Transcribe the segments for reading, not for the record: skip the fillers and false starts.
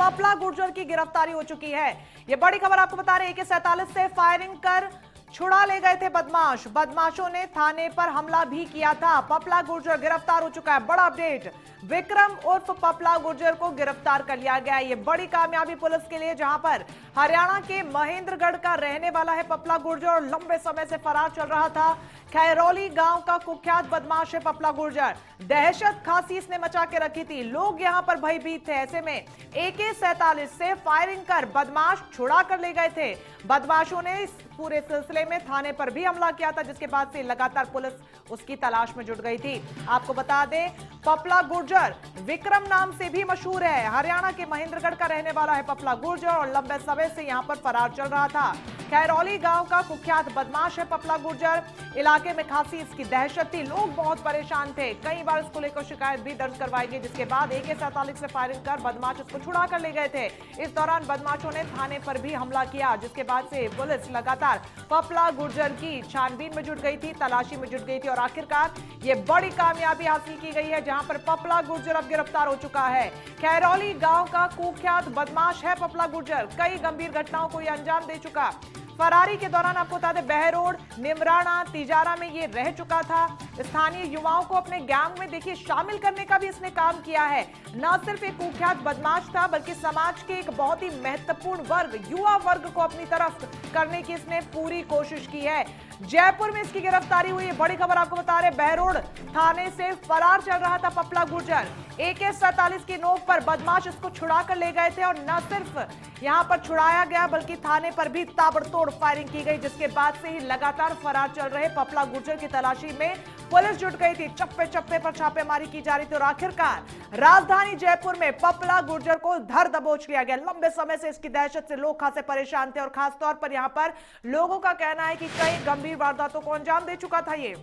पपला गुर्जर की गिरफ्तारी हो चुकी है। ये बड़ी खबर आपको बता रहे हैं। AK-47 से फायरिंग कर छुड़ा ले गए थे बदमाश। बदमाशों ने थाने पर हमला भी किया था। पपला गुर्जर गिरफ्तार हो चुका है। बड़ा अपडेट, विक्रम उर्फ पपला गुर्जर को गिरफ्तार कर लिया गया। ये बड़ी कामयाबी पुलिस के लिए, जहां पर हरियाणा के महेंद्रगढ़ का रहने वाला है पपला गुर्जर और लंबे समय से फरार चल रहा था। खैरोली गांव का कुख्यात बदमाश है पपला गुर्जर। दहशत खासी इसने मचा के रखी थी। लोग यहां पर भयभीत थे। ऐसे में AK-47 से फायरिंग कर बदमाश छुड़ा कर ले गए थे। बदमाशों ने इस पूरे सिलसिले में थाने पर भी हमला किया था, जिसके बाद से लगातार पुलिस उसकी तलाश में जुट गई थी। आपको बता दें, पपला गुर्जर विक्रम नाम से भी मशहूर है। हरियाणा के महेंद्रगढ़ का रहने वाला है पपला गुर्जर और लंबे समय से यहां पर फरार चल रहा था। खैरोली गांव का कुख्यात बदमाश है पपला गुर्जर। इलाके में खासी इसकी दहशत थी। लोग बहुत परेशान थे। कई बार इसको लेकर शिकायत भी दर्ज करवाई गई, जिसके बाद AK-47 से फायरिंग कर बदमाश इसको छुड़ा कर ले गए थे। इस दौरान बदमाशों ने थाने पर भी हमला किया, जिसके बाद से पुलिस लगातार पपला गुर्जर की छानबीन में जुट गई थी, तलाशी में जुट गई थी और आखिरकार ये बड़ी कामयाबी हासिल की गई है, जहां पर पपला गुर्जर अब गिरफ्तार हो चुका है। खैरोली गांव का कुख्यात बदमाश है पपला गुर्जर। कई गंभीर घटनाओं को यह अंजाम दे चुका। फरारी के दौरान आपको बता दें, बहरोड, निमराना, तिजारा में ये रह चुका था। स्थानीय युवाओं को अपने गैंग में देखिए शामिल करने का भी इसने काम किया है। न सिर्फ एक कुख्यात बदमाश था, बल्कि समाज के एक बहुत ही महत्वपूर्ण वर्ग, युवा वर्ग को अपनी तरफ करने की इसने पूरी कोशिश की है। जयपुर में इसकी गिरफ्तारी हुई है। बड़ी खबर आपको बता रहे, बहरोड थाने से फरार चल रहा था पपला गुर्जर। AK-47 की नोक पर बदमाश इसको छुड़ा कर ले गए थे और न सिर्फ यहां पर छुड़ाया गया, बल्कि थाने पर भी ताबड़तोड़ फायरिंग की गई, जिसके बाद से ही लगातार फरार चल रहे पपला गुर्जर की तलाशी में पुलिस जुट गई थी। चप्पे चप्पे पर छापेमारी की जा रही थी और आखिरकार राजधानी जयपुर में पपला गुर्जर को धर दबोच लिया गया। लंबे समय से इसकी दहशत से लोग खासे परेशान थे और खासतौर पर यहां पर लोगों का कहना है कि कई गंभीर वारदातों को अंजाम दे चुका था ये।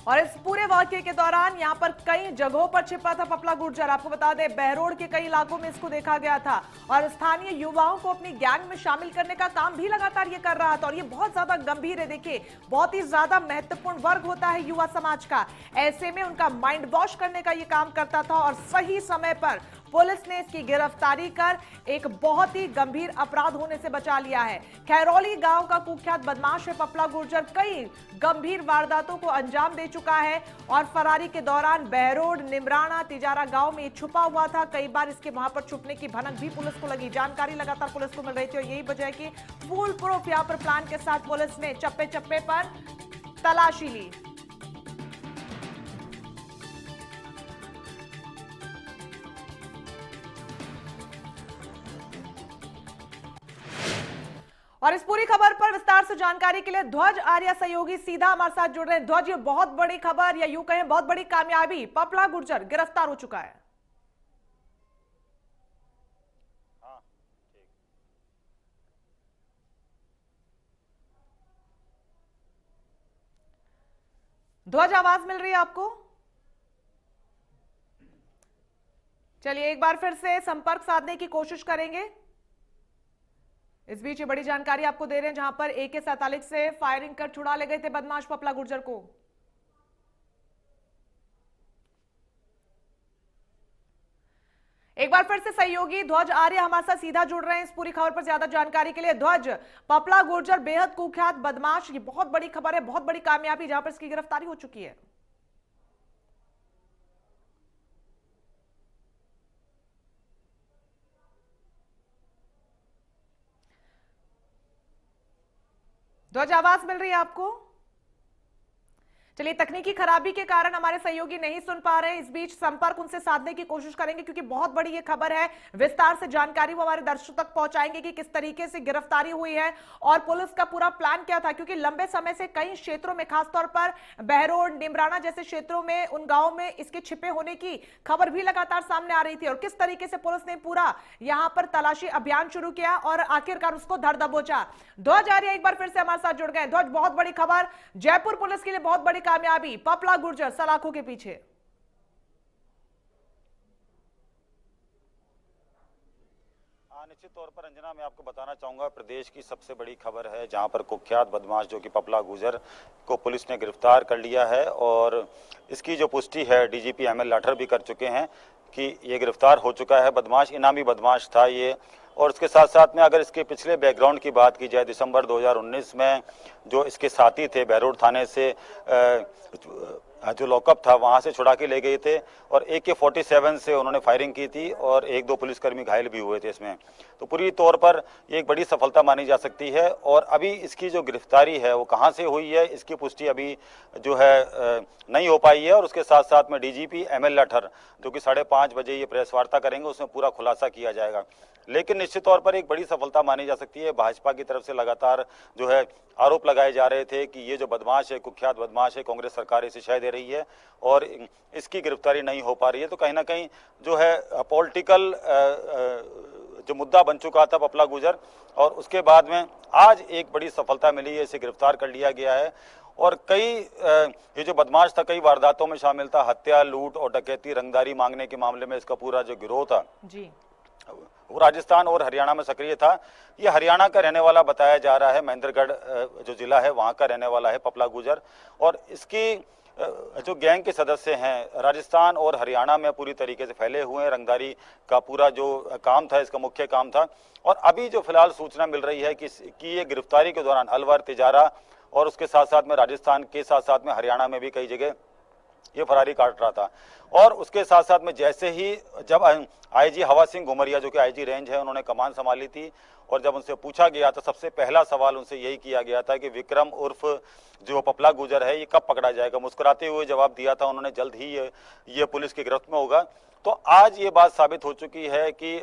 और इस पूरे वाकये के दौरान यहां पर कई जगहों पर छिपा था पपला गुर्जर। आपको बता दें, बहरोड के कई इलाकों में इसको देखा गया था और स्थानीय युवाओं को अपनी गैंग में शामिल करने का काम भी लगातार ये कर रहा था। और ये बहुत ज्यादा गंभीर है। देखिए, बहुत ही ज्यादा महत्वपूर्ण वर्ग होता है युवा समाज का। ऐसे में उनका माइंड वॉश करने का ये काम करता था और सही समय पर पुलिस ने इसकी गिरफ्तारी कर एक बहुत ही गंभीर अपराध होने से बचा लिया है। खैरोली गांव का कुख्यात बदमाश है पपला गुर्जर। कई गंभीर वारदातों को अंजाम दे चुका है और फरारी के दौरान बहरोड, निमराना, तिजारा गांव में छुपा हुआ था। कई बार इसके वहां पर छुपने की भनक भी पुलिस को लगी। जानकारी लगातार पुलिस को मिल रही थी और यही वजह है कि फुल प्रूफ यहां पर प्लान के साथ पुलिस ने चप्पे चप्पे पर तलाशी ली। और इस पूरी खबर पर विस्तार से जानकारी के लिए ध्वज आर्या सहयोगी सीधा हमारे साथ जुड़ रहे हैं। ध्वज, ये बहुत बड़ी खबर या यूं कहें बहुत बड़ी कामयाबी, पपला गुर्जर गिरफ्तार हो चुका है। हाँ, ठीक। ध्वज, आवाज मिल रही है आपको? चलिए एक बार फिर से संपर्क साधने की कोशिश करेंगे। इस बीच ये बड़ी जानकारी आपको दे रहे हैं, जहां पर AK-47 से फायरिंग कर छुड़ा ले गए थे बदमाश पपला गुर्जर को। एक बार फिर से सहयोगी ध्वज आर्य हमारे साथ सीधा जुड़ रहे हैं इस पूरी खबर पर ज्यादा जानकारी के लिए। ध्वज, पपला गुर्जर बेहद कुख्यात बदमाश, ये बहुत बड़ी खबर है, बहुत बड़ी कामयाबी, जहां पर इसकी गिरफ्तारी हो चुकी है। ध्वज, आवाज मिल रही है आपको? चलिए, तकनीकी खराबी के कारण हमारे सहयोगी नहीं सुन पा रहे हैं। इस बीच संपर्क उनसे साधने की कोशिश करेंगे, क्योंकि बहुत बड़ी ये खबर है। विस्तार से जानकारी वो हमारे दर्शकों तक पहुंचाएंगे कि किस तरीके से गिरफ्तारी हुई है और पुलिस का पूरा प्लान क्या था। क्योंकि लंबे समय से कई क्षेत्रों में, खासतौर पर बहरोड, निमराना जैसे क्षेत्रों में, उन गांवों में इसके छिपे होने की खबर भी लगातार सामने आ रही थी और किस तरीके से पुलिस ने पूरा यहां पर तलाशी अभियान शुरू किया और आखिरकार उसको धर दबोचा। ध्वज आर्य एक बार फिर से हमारे साथ जुड़ गए। ध्वज, बहुत बड़ी खबर, जयपुर पुलिस के लिए बहुत बड़ी कामयाबी, पपला गुर्जर सलाखों के पीछे। निश्चित तौर पर अंजना, मैं आपको बताना चाहूंगा, प्रदेश की सबसे बड़ी खबर है, जहां पर कुख्यात बदमाश जो कि पपला गुर्जर को पुलिस ने गिरफ्तार कर लिया है और इसकी जो पुष्टि है DGP ML लाठर भी कर चुके हैं कि ये गिरफ्तार हो चुका है बदमाश, इनामी बदमाश था ये। और उसके साथ साथ में अगर इसके पिछले बैकग्राउंड की बात की जाए, दिसंबर 2019 में जो इसके साथी थे बहरोड थाने से जो लॉकअप था वहां से छुड़ा के ले गए थे और AK-47 से उन्होंने फायरिंग की थी और 1-2 पुलिसकर्मी घायल भी हुए थे इसमें। तो पूरी तौर पर ये एक बड़ी सफलता मानी जा सकती है। और अभी इसकी जो गिरफ्तारी है वो कहां से हुई है इसकी पुष्टि अभी जो है नहीं हो पाई है। और उसके साथ साथ में DGP ML लाठर जो कि 5:30 बजे ये प्रेस वार्ता करेंगे, उसमें पूरा खुलासा किया जाएगा। लेकिन निश्चित तौर पर एक बड़ी सफलता मानी जा सकती है। भाजपा की तरफ से लगातार जो है आरोप लगाए जा रहे थे कि ये जो बदमाश है, कुख्यात बदमाश है, कांग्रेस सरकार इसे शय दे रही है और इसकी गिरफ्तारी नहीं हो पा रही है। तो कहीं ना कहीं जो है पॉलिटिकल जो मुद्दा बन चुका था पपला गुर्जर, और उसके बाद में आज एक बड़ी सफलता मिली है, इसे गिरफ्तार कर लिया गया है। और कई ये जो बदमाश था कई वारदातों में शामिल था, हत्या, लूट और डकैती, रंगदारी मांगने के मामले में इसका पूरा जो गिरोह था जी, वो राजस्थान और हरियाणा में सक्रिय था। ये हरियाणा का रहने वाला बताया जा रहा है, महेंद्रगढ़ जो जिला है वहां का रहने वाला है पपला गुर्जर। और इसकी जो गैंग के सदस्य हैं राजस्थान और हरियाणा में पूरी तरीके से फैले हुए हैं। रंगदारी का पूरा जो काम था इसका मुख्य काम था। और अभी जो फिलहाल सूचना मिल रही है कि ये गिरफ्तारी के दौरान अलवर, तिजारा और उसके साथ साथ में राजस्थान के साथ साथ में हरियाणा में भी कई जगह ये फरारी काट रहा था। और उसके साथ साथ में जैसे ही जब IG हवा सिंह घुमरिया जो कि IG रेंज है उन्होंने कमान संभाली थी और जब उनसे पूछा गया तो सबसे पहला सवाल उनसे यही किया गया था कि विक्रम उर्फ जो पपला गुर्जर है ये कब पकड़ा जाएगा। मुस्कुराते हुए जवाब दिया था उन्होंने, जल्द ही ये पुलिस की गिरफ्त में होगा। तो आज ये बात साबित हो चुकी है कि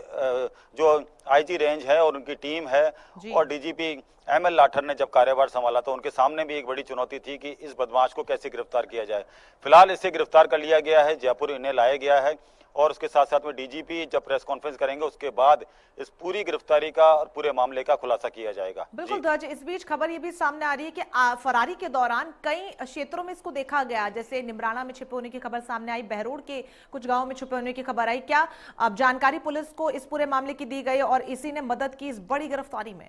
जो IG रेंज है और उनकी टीम है और DGP ML लाठर ने जब कार्यभार संभाला तो उनके सामने भी एक बड़ी चुनौती थी कि इस बदमाश को कैसे गिरफ्तार किया जाए। फिलहाल इसे गिरफ्तार कर लिया गया है, जयपुर इन्हें लाया गया है। और उसके साथ साथ में DGP जब प्रेस कॉन्फ्रेंस करेंगे उसके बाद इस पूरी गिरफ्तारी का और पूरे मामले का खुलासा किया जाएगा। बिल्कुल ध्वज, इस बीच खबर ये भी सामने आ रही है कि फरारी के दौरान कई क्षेत्रों में इसको देखा गया, जैसे निमराना में छिपे होने की खबर सामने आई, बहरोड के कुछ गांवों में छिपे होने की खबर आई। क्या अब जानकारी पुलिस को इस पूरे मामले की दी गई और इसी ने मदद की इस बड़ी गिरफ्तारी में?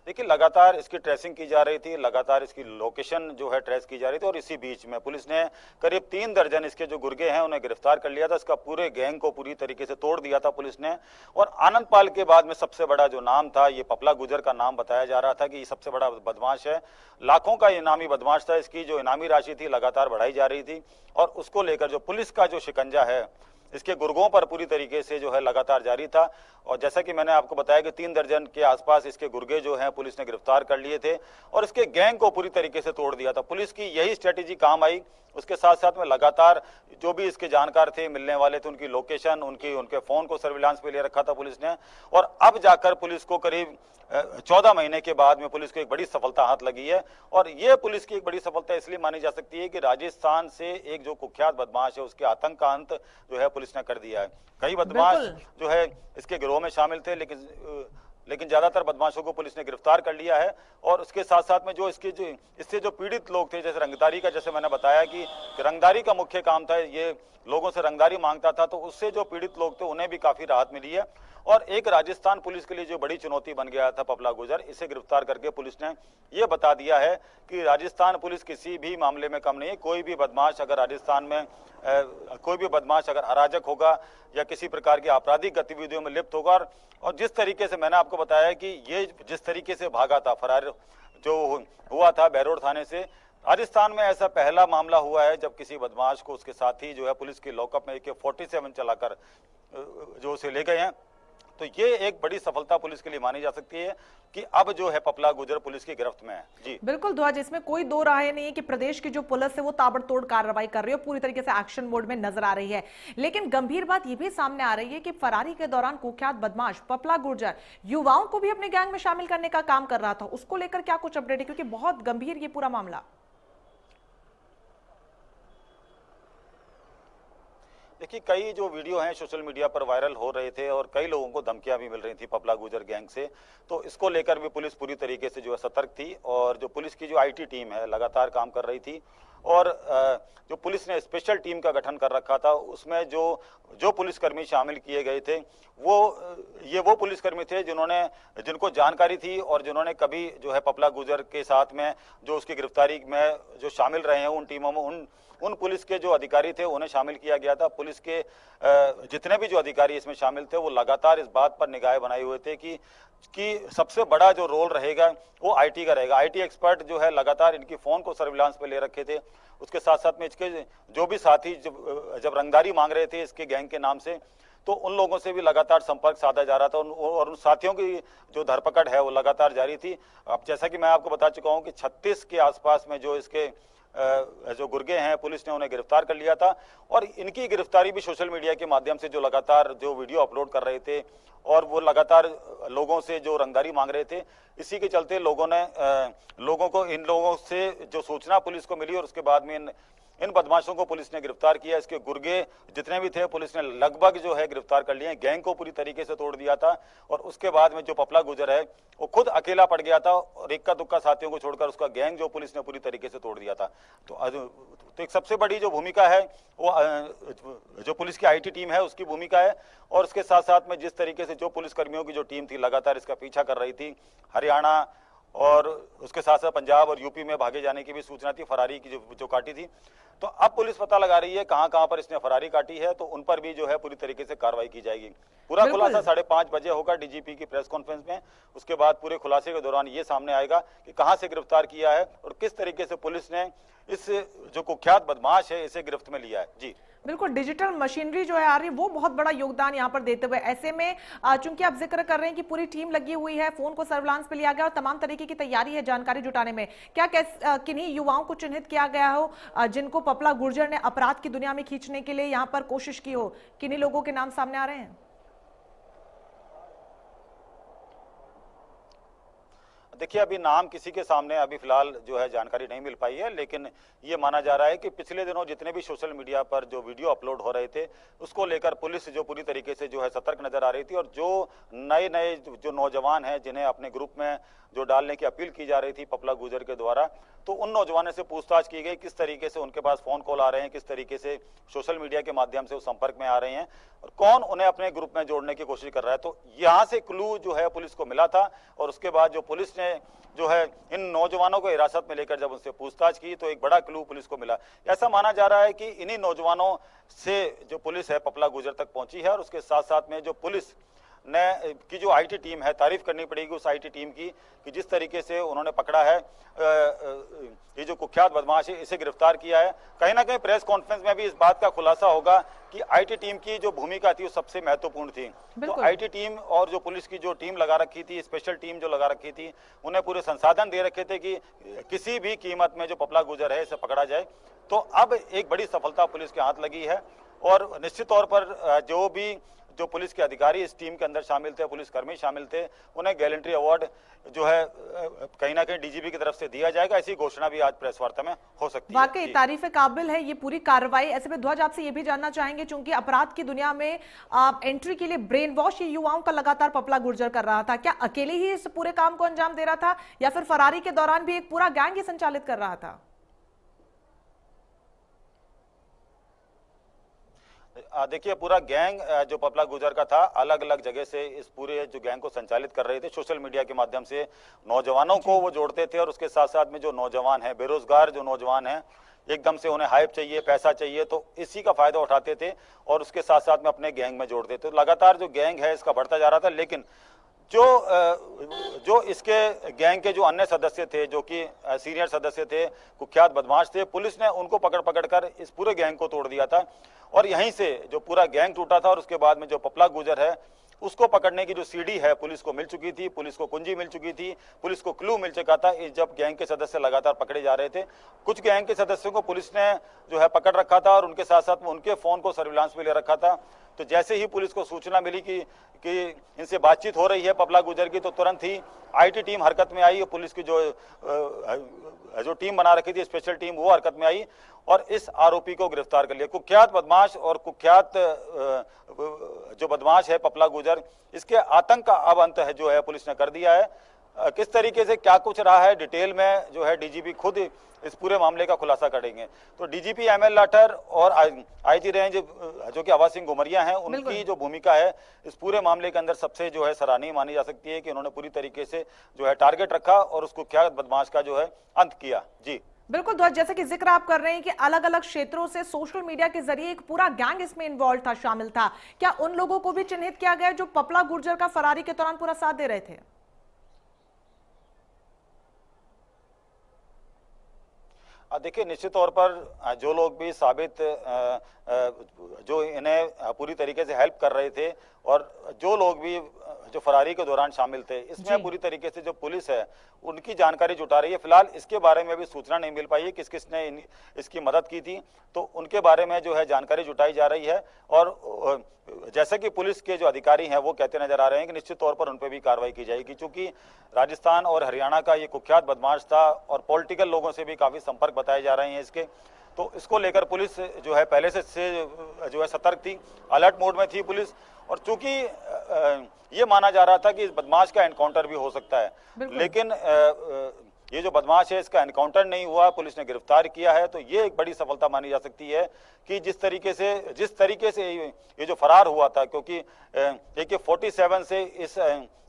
देखिए लगातार इसकी ट्रेसिंग की जा रही थी, लगातार इसकी लोकेशन जो है ट्रेस की जा रही थी और इसी बीच में पुलिस ने करीब 3 दर्जन इसके जो गुर्गे हैं उन्हें गिरफ्तार कर लिया था। इसका पूरे गैंग को पूरी तरीके से तोड़ दिया था पुलिस ने। और आनंदपाल के बाद में सबसे बड़ा जो नाम था ये पपला गुर्जर का नाम बताया जा रहा था कि ये सबसे बड़ा बदमाश है, लाखों का इनामी बदमाश था। इसकी जो इनामी राशि थी लगातार बढ़ाई जा रही थी और उसको लेकर जो पुलिस का जो शिकंजा है इसके गुर्गों पर पूरी तरीके से जो है लगातार जारी था। और जैसा कि मैंने आपको बताया कि 3 दर्जन के आसपास इसके गुर्गे जो हैं पुलिस ने गिरफ्तार कर लिए थे और इसके गैंग को पूरी तरीके से तोड़ दिया था। पुलिस की यही स्ट्रेटेजी काम आई। उसके साथ साथ में लगातार जो भी इसके जानकार थे, मिलने वाले थे, उनकी लोकेशन, उनके फोन को सर्विलांस पे ले रखा था पुलिस ने। और अब जाकर पुलिस को करीब 14 महीने के बाद में पुलिस को एक बड़ी सफलता हाथ लगी है। और ये पुलिस की एक बड़ी सफलता इसलिए मानी जा सकती है कि राजस्थान से एक जो कुख्यात बदमाश है उसके आतंक का अंत जो है पुलिस ने कर दिया है। कई बदमाश जो है इसके गिरोह में शामिल थे लेकिन ज्यादातर बदमाशों को पुलिस ने गिरफ्तार कर लिया है। और उसके साथ साथ में जो इससे जो पीड़ित लोग थे, जैसे रंगदारी का, जैसे मैंने बताया कि रंगदारी का मुख्य काम था, ये लोगों से रंगदारी मांगता था, तो उससे जो पीड़ित लोग थे उन्हें भी काफी राहत मिली है। और एक राजस्थान पुलिस के लिए जो बड़ी चुनौती बन गया था पपला गुर्जर, इसे गिरफ्तार करके पुलिस ने ये बता दिया है कि राजस्थान पुलिस किसी भी मामले में कम नहीं है। कोई भी बदमाश अगर राजस्थान में कोई भी बदमाश अगर अराजक होगा या किसी प्रकार की आपराधिक गतिविधियों में लिप्त होगा, और जिस तरीके से मैंने आपको बताया कि ये जिस तरीके से भागा था, फरार जो हुआ था बहरोड थाने से, राजस्थान में ऐसा पहला मामला हुआ है जब किसी बदमाश को उसके साथी जो है पुलिस की लॉकअप में AK-47 चलाकर जो उसे ले गए हैं। तो ये एक बड़ी सफलता पुलिस के लिए मानी जा सकती है कि अब जो है पपला गुर्जर पुलिस की गिरफ्त में है। जी बिल्कुल ध्वज, इसमें कोई दो राय नहीं है कि प्रदेश की जो पुलिस है वो ताबड़तोड़ कार्रवाई कर रही है, पूरी तरीके से एक्शन मोड में नजर आ रही है। लेकिन गंभीर बात यह भी सामने आ रही है कि फरारी के दौरान कुख्यात बदमाश पपला गुर्जर युवाओं को भी अपने गैंग में शामिल करने का काम कर रहा था। उसको लेकर क्या कुछ अपडेट है, क्योंकि बहुत गंभीर ये पूरा मामला। देखिए कई जो वीडियो हैं सोशल मीडिया पर वायरल हो रहे थे और कई लोगों को धमकियां भी मिल रही थी पपला गुर्जर गैंग से, तो इसको लेकर भी पुलिस पूरी तरीके से जो है सतर्क थी। और जो पुलिस की जो IT टीम है लगातार काम कर रही थी और जो पुलिस ने स्पेशल टीम का गठन कर रखा था उसमें जो पुलिसकर्मी शामिल किए गए थे वो पुलिसकर्मी थे जिनको जानकारी थी और जिन्होंने कभी जो है पपला गुर्जर के साथ में जो उसकी गिरफ्तारी में जो शामिल रहे हैं उन टीमों में उन पुलिस के जो अधिकारी थे उन्हें शामिल किया गया था। पुलिस के जितने भी जो अधिकारी इसमें शामिल थे वो लगातार इस बात पर निगाहें बनाए हुए थे कि सबसे बड़ा जो रोल रहेगा वो आईटी का रहेगा। आईटी एक्सपर्ट जो है लगातार इनकी फोन को सर्विलांस पे ले रखे थे। उसके साथ साथ में इसके जो भी साथी जब रंगदारी मांग रहे थे इसके गैंग के नाम से, तो उन लोगों से भी लगातार संपर्क साधा जा रहा था और उन साथियों की जो धरपकड़ है वो लगातार जारी थी। अब जैसा कि मैं आपको बता चुका हूं कि 36 के आसपास में जो इसके जो गुर्गे हैं पुलिस ने उन्हें गिरफ्तार कर लिया था और इनकी गिरफ्तारी भी सोशल मीडिया के माध्यम से जो लगातार जो वीडियो अपलोड कर रहे थे और वो लगातार लोगों से जो रंगदारी मांग रहे थे, इसी के चलते इन लोगों से जो सूचना पुलिस को मिली और उसके बाद में इन बदमाशों को पुलिस ने गिरफ्तार किया। इसके गुर्गे जितने भी थे पुलिस ने लगभग जो है गिरफ्तार कर लिए। गैंग को पूरी तरीके से तोड़ दिया था और उसके बाद में जो पपला गुर्जर है वो खुद अकेला पड़ गया था और इक्का दुक्का साथियों को छोड़कर उसका गैंग जो पुलिस ने पूरी तरीके से तोड़ दिया था। तो एक सबसे बड़ी जो भूमिका है वो जो पुलिस की आईटी टीम है उसकी भूमिका है और उसके साथ साथ में जिस तरीके से जो पुलिसकर्मियों की जो टीम थी लगातार इसका पीछा कर रही थी। हरियाणा और उसके साथ साथ पंजाब और यूपी में भागे जाने की भी सूचना थी, फरारी की जो काटी थी। तो अब पुलिस पता लगा रही है कहां कहां पर इसने फरारी काटी है, तो उन पर भी जो है पूरी तरीके से कार्रवाई की जाएगी। पूरा खुलासा 5:30 बजे होगा डीजीपी की प्रेस कॉन्फ्रेंस में। उसके बाद पूरे खुलासे के दौरान ये सामने आएगा कि कहां से गिरफ्तार किया है और किस तरीके से पुलिस ने इस जो कुख्यात बदमाश है इसे गिरफ्त में लिया है। जी बिल्कुल, डिजिटल मशीनरी जो है आ रही वो बहुत बड़ा योगदान यहाँ पर देते हुए, ऐसे में चूंकि आप जिक्र कर रहे हैं कि पूरी टीम लगी हुई है, फोन को सर्विलांस पे लिया गया और तमाम तरीके की तैयारी है जानकारी जुटाने में, क्या किन्हीं युवाओं को चिन्हित किया गया हो जिनको पपला गुर्जर ने अपराध की दुनिया में खींचने के लिए यहाँ पर कोशिश की हो? किन्हीं लोगों के नाम सामने आ रहे हैं? देखिए अभी नाम किसी के सामने अभी फिलहाल जो है जानकारी नहीं मिल पाई है, लेकिन ये माना जा रहा है कि पिछले दिनों जितने भी सोशल मीडिया पर जो वीडियो अपलोड हो रहे थे उसको लेकर पुलिस जो पूरी तरीके से जो है सतर्क नजर आ रही थी और जो नए जो नौजवान हैं जिन्हें अपने ग्रुप में जो डालने की अपील की जा रही थी पपला गुर्जर के द्वारा, तो उन नौजवानों से पूछताछ की गई किस तरीके से उनके पास फोन कॉल आ रहे हैं, किस तरीके से सोशल मीडिया के माध्यम से वो संपर्क में आ रहे हैं और कौन उन्हें अपने ग्रुप में जोड़ने की कोशिश कर रहा है। तो यहाँ से क्लू जो है पुलिस को मिला था और उसके बाद जो पुलिस ने जो है इन नौजवानों को हिरासत में लेकर जब उनसे पूछताछ की तो एक बड़ा क्लू पुलिस को मिला। ऐसा माना जा रहा है कि इन्हीं नौजवानों से जो पुलिस है पपला गुर्जर तक पहुंची है और उसके साथ साथ में जो पुलिस ने की जो आईटी टीम है, तारीफ करनी पड़ेगी उस आईटी टीम की कि जिस तरीके से उन्होंने पकड़ा है ये जो कुख्यात बदमाश है इसे गिरफ्तार किया है। कहीं ना कहीं प्रेस कॉन्फ्रेंस में भी इस बात का खुलासा होगा कि आईटी टीम की जो भूमिका थी वो सबसे महत्वपूर्ण थी। तो आईटी टीम और जो पुलिस की जो टीम लगा रखी थी, स्पेशल टीम जो लगा रखी थी, उन्हें पूरे संसाधन दे रखे थे कि किसी भी कीमत में जो पपला गुर्जर है इसे पकड़ा जाए। तो अब एक बड़ी सफलता पुलिस के हाथ लगी है और निश्चित तौर पर जो पुलिस के अधिकारी इस टीम के अंदर शामिल थे, पुलिसकर्मी शामिल थे, उन्हें गैलेंट्री अवार्ड जो है कहीं ना कहीं डीजीपी की तरफ से दिया जाएगा। ऐसी घोषणा भी आज प्रेस वार्ता में हो सकती है। वाकई तारीफ काबिल है ये पूरी कार्रवाई। ऐसे में ध्वज आपसे ये भी जानना चाहेंगे, चूंकि अपराध की दुनिया में एंट्री के लिए ब्रेन वॉश ये युवाओं का लगातार पपला गुर्जर कर रहा था, क्या अकेले ही इस पूरे काम को अंजाम दे रहा था या फिर फरारी के दौरान भी एक पूरा गैंग ही संचालित कर रहा था? देखिए पूरा गैंग जो पपला गुर्जर का था अलग अलग जगह से इस पूरे जो गैंग को संचालित कर रहे थे। सोशल मीडिया के माध्यम से नौजवानों को वो जोड़ते थे और उसके साथ साथ में जो नौजवान हैं, बेरोजगार जो नौजवान हैं, एकदम से उन्हें हाइप चाहिए, पैसा चाहिए, तो इसी का फायदा उठाते थे और उसके साथ साथ में अपने गैंग में जोड़ते थे। तो लगातार जो गैंग है इसका बढ़ता जा रहा था, लेकिन जो इसके गैंग के जो अन्य सदस्य थे, जो कि सीनियर सदस्य थे, कुख्यात बदमाश थे, पुलिस ने उनको पकड़ कर इस पूरे गैंग को तोड़ दिया था और यहीं से जो पूरा गैंग टूटा था और उसके बाद में जो पपला गुर्जर है उसको पकड़ने की जो सीडी है पुलिस को मिल चुकी थी, पुलिस को कुंजी मिल चुकी थी, पुलिस को क्लू मिल चुका था। जब गैंग के सदस्य लगातार पकड़े जा रहे थे, कुछ गैंग के सदस्यों को पुलिस ने जो है पकड़ रखा था और उनके साथ साथ में उनके फोन को सर्विलांस में ले रखा था। तो जैसे ही पुलिस को सूचना मिली कि इनसे बातचीत हो रही है पपला गुर्जर की, तो तुरंत ही आईटी टीम हरकत में आई और पुलिस की जो टीम बना रखी थी स्पेशल टीम, वो हरकत में आई और इस आरोपी को गिरफ्तार कर लिया। कुख्यात बदमाश और कुख्यात जो बदमाश है पपला गुर्जर, इसके आतंक का अब अंत है जो है पुलिस ने कर दिया है। किस तरीके से क्या कुछ रहा है डिटेल में जो है डीजीपी खुद इस पूरे मामले का खुलासा करेंगे। तो डीजीपी एमएल लाठर और आईजी रेंज जो कि आवाज सिंह घुमरिया हैं, उनकी जो भूमिका है इस पूरे मामले के अंदर सबसे जो है सराहनीय मानी जा सकती है कि उन्होंने पूरी तरीके से जो है टारगेट रखा और उसको क्या बदमाश का जो है अंत किया। जी बिल्कुल ध्वज, जैसे कि जिक्र आप कर रहे हैं कि अलग अलग क्षेत्रों से सोशल मीडिया के जरिए एक पूरा गैंग इसमें इन्वॉल्व था, शामिल था, क्या उन लोगों को भी चिन्हित किया गया जो पपला गुर्जर का फरारी के दौरान पूरा साथ दे रहे थे? देखिए, निश्चित तौर पर जो लोग भी साबित जो इन्हें पूरी तरीके से हेल्प कर रहे थे और जो लोग भी जो फरारी के दौरान शामिल थे, इसमें पूरी तरीके से जो पुलिस है उनकी जानकारी जुटा रही है। फिलहाल इसके बारे में भी सूचना नहीं मिल पाई है किस किसने इसकी मदद की थी, तो उनके बारे में जो है जानकारी जुटाई जा रही है। और जैसे कि पुलिस के जो अधिकारी हैं वो कहते नजर आ रहे हैं कि निश्चित तौर पर उन पर भी कार्रवाई की जाएगी, क्योंकि राजस्थान और हरियाणा का ये कुख्यात बदमाश था और पॉलिटिकल लोगों से भी काफी संपर्क बताए जा रहे हैं इसके। तो इसको लेकर पुलिस जो है पहले से जो है सतर्क थी, अलर्ट मोड में थी पुलिस। और चूंकि ये माना जा रहा था कि इस बदमाश का एनकाउंटर भी हो सकता है, लेकिन ये जो बदमाश है इसका एनकाउंटर नहीं हुआ, पुलिस ने गिरफ्तार किया है। तो ये एक बड़ी सफलता मानी जा सकती है कि जिस तरीके से ये जो फरार हुआ था, क्योंकि AK-47 से इस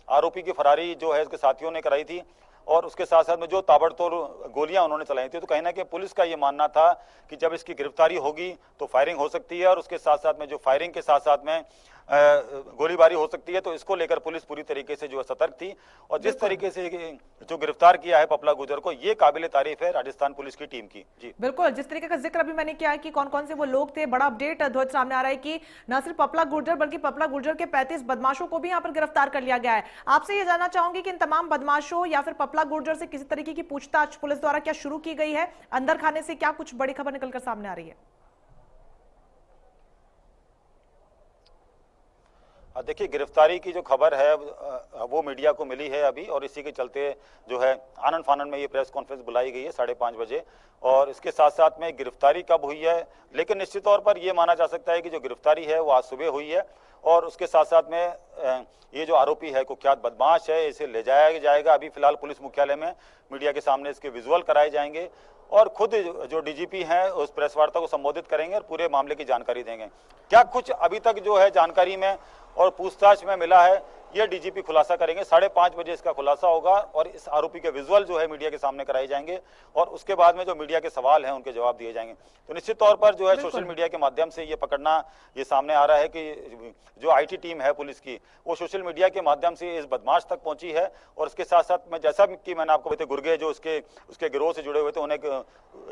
आरोपी की फरारी जो है इसके साथियों ने कराई थी और उसके साथ साथ में जो ताबड़तोड़ गोलियां उन्होंने चलाई थी, तो कहीं ना कहीं पुलिस का ये मानना था कि जब इसकी गिरफ्तारी होगी तो फायरिंग हो सकती है और उसके साथ साथ में जो फायरिंग के साथ साथ में गोलीबारी हो सकती है। तो इसको लेकर पुलिस पूरी तरीके से जो है सतर्क थी और जिस तरीके से जो गिरफ्तार किया है पपला गुर्जर को, ये काबिले तारीफ है राजस्थान पुलिस की टीम की। जी बिल्कुल, जिस तरीके का जिक्र अभी मैंने किया कि कौन कौन से वो लोग थे, बड़ा अपडेट ध्वज सामने आ रहा है कि न सिर्फ पपला गुर्जर बल्कि पपला गुर्जर के 35 बदमाशों को भी यहाँ पर गिरफ्तार कर लिया गया है। आपसे ये जानना चाहूंगी कि इन तमाम बदमाशों या फिर पपला गुर्जर से किसी तरीके की पूछताछ पुलिस द्वारा क्या शुरू की गई है? अंदर खाने से क्या कुछ बड़ी खबर निकलकर सामने आ रही है? देखिए, गिरफ्तारी की जो खबर है वो मीडिया को मिली है अभी, और इसी के चलते जो है आनन फानन में ये प्रेस कॉन्फ्रेंस बुलाई गई है 5:30 बजे। और इसके साथ साथ में गिरफ्तारी कब हुई है, लेकिन निश्चित तौर पर ये माना जा सकता है कि जो गिरफ्तारी है वो आज सुबह हुई है। और उसके साथ साथ में ये जो आरोपी है कुख्यात बदमाश है, इसे ले जाया जाएगा अभी फिलहाल पुलिस मुख्यालय में, मीडिया के सामने इसके विजुअल कराए जाएंगे और खुद जो डीजीपी हैं उस प्रेस वार्ता को संबोधित करेंगे और पूरे मामले की जानकारी देंगे। क्या कुछ अभी तक जो है जानकारी में और पूछताछ में मिला है, ये डीजीपी खुलासा करेंगे। 5:30 बजे इसका खुलासा होगा और इस आरोपी के विजुअल जो है मीडिया के सामने कराए जाएंगे और उसके बाद में जो मीडिया के सवाल हैं उनके जवाब दिए जाएंगे। तो निश्चित तौर पर जो है सोशल मीडिया के माध्यम से ये पकड़ना ये सामने आ रहा है कि जो आईटी टीम है पुलिस की वो सोशल मीडिया के माध्यम से इस बदमाश तक पहुंची है। और इसके साथ साथ में जैसा कि मैंने आपको बताया, गुर्गे जो उसके गिरोह से जुड़े हुए थे उन्हें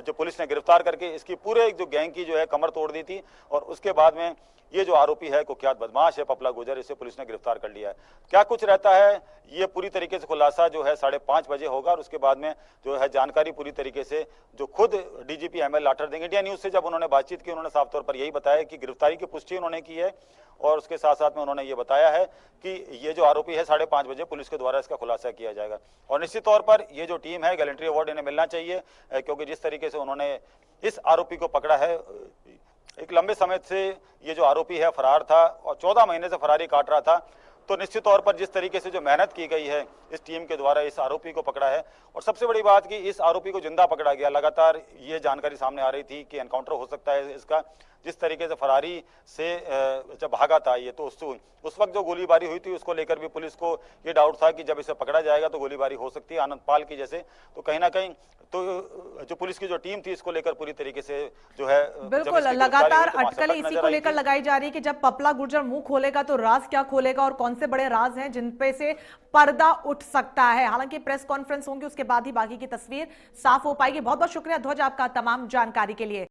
जो पुलिस ने गिरफ्तार करके इसकी पूरे जो गैंग की जो है कमर तोड़ दी थी। और उसके बाद में ये जो आरोपी है कुख्यात बदमाश है पपला गुर्जर, इसे पुलिस ने गिरफ्तार कर लिया है। क्या कुछ रहता है ये पूरी तरीके से खुलासा जो है 5:30 बजे होगा और उसके बाद में जो है जानकारी पूरी तरीके से जो खुद डीजीपी एमएल लाठर देंगे। इंडिया न्यूज से जब उन्होंने बातचीत की, उन्होंने साफ तौर पर यही बताया कि गिरफ्तारी की पुष्टि उन्होंने की है और उसके साथ साथ में उन्होंने ये बताया है कि ये जो आरोपी है 5:30 बजे पुलिस के द्वारा इसका खुलासा किया जाएगा। और निश्चित तौर पर ये जो टीम है गैलेंट्री अवार्ड इन्हें मिलना चाहिए, क्योंकि जिस तरीके से उन्होंने इस आरोपी को पकड़ा है, एक लंबे समय से ये जो आरोपी है फरार था और 14 महीने से फरारी काट रहा था। तो निश्चित तौर पर जिस तरीके से जो मेहनत की गई है इस टीम के द्वारा इस आरोपी को पकड़ा है, और सबसे बड़ी बात कि इस आरोपी को जिंदा पकड़ा गया। लगातार ये जानकारी सामने आ रही थी कि एनकाउंटर हो सकता है इसका, जिस तरीके से फरारी से जब भागा था ये, तो उस वक्त जो गोलीबारी हुई थी उसको लेकर भी पुलिस को ये डाउट था कि जब इसे पकड़ा जाएगा तो गोलीबारी हो सकती है आनंद पाल की जैसे। तो कहीं ना कहीं तो जो पुलिस की जो टीम थी इसको लेकर पूरी तरीके से जो है बिल्कुल लगातार अटकलें इसी को लेकर लगाई जा रही है कि जब पपला गुर्जर मुंह खोलेगा तो राज क्या खोलेगा और कौन से बड़े राज हैं जिन पे से पर्दा उठ सकता है। हालांकि प्रेस कॉन्फ्रेंस होंगी, उसके बाद ही बाकी की तस्वीर साफ हो पाएगी। बहुत बहुत शुक्रिया ध्वज आपका तमाम जानकारी के लिए।